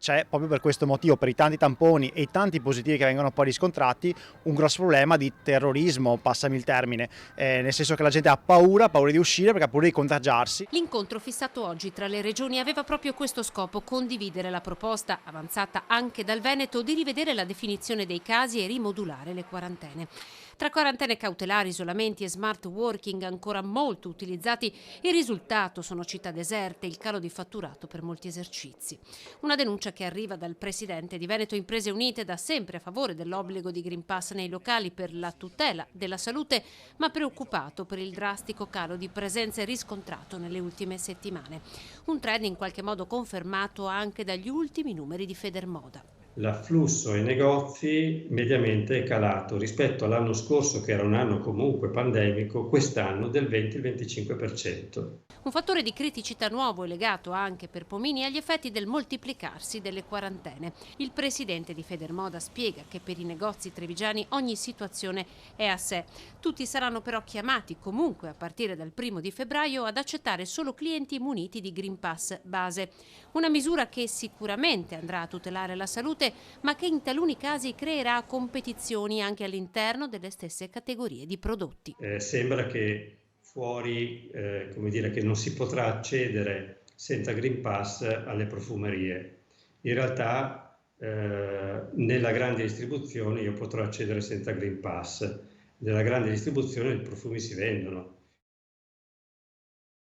C'è proprio per questo motivo, per i tanti tamponi e i tanti positivi che vengono poi riscontrati, un grosso problema di terrorismo, passami il termine, nel senso che la gente ha paura di uscire perché ha paura di contagiarsi. L'incontro fissato oggi tra le regioni aveva proprio questo scopo: condividere la proposta, avanzata anche dal Veneto, di rivedere la definizione dei casi e rimodulare le quarantene. Tra quarantene cautelari, isolamenti e smart working ancora molto utilizzati, il risultato sono città deserte e il calo di fatturato per molti esercizi. Una denuncia che arriva dal presidente di Veneto Imprese Unite, da sempre a favore dell'obbligo di Green Pass nei locali per la tutela della salute, ma preoccupato per il drastico calo di presenze riscontrato nelle ultime settimane. Un trend in qualche modo confermato anche dagli ultimi numeri di Federmoda. L'afflusso ai negozi mediamente è calato rispetto all'anno scorso, che era un anno comunque pandemico, quest'anno del 20-25%. Un fattore di criticità nuovo è legato anche per Pomini agli effetti del moltiplicarsi delle quarantene. Il presidente di Federmoda spiega che per i negozi trevigiani ogni situazione è a sé. Tutti saranno però chiamati comunque a partire dal 1 febbraio ad accettare solo clienti muniti di Green Pass base. Una misura che sicuramente andrà a tutelare la salute, ma che in taluni casi creerà competizioni anche all'interno delle stesse categorie di prodotti. Sembra che fuori, come dire, che non si potrà accedere senza Green Pass alle profumerie. In realtà nella grande distribuzione io potrò accedere senza Green Pass. Nella grande distribuzione i profumi si vendono.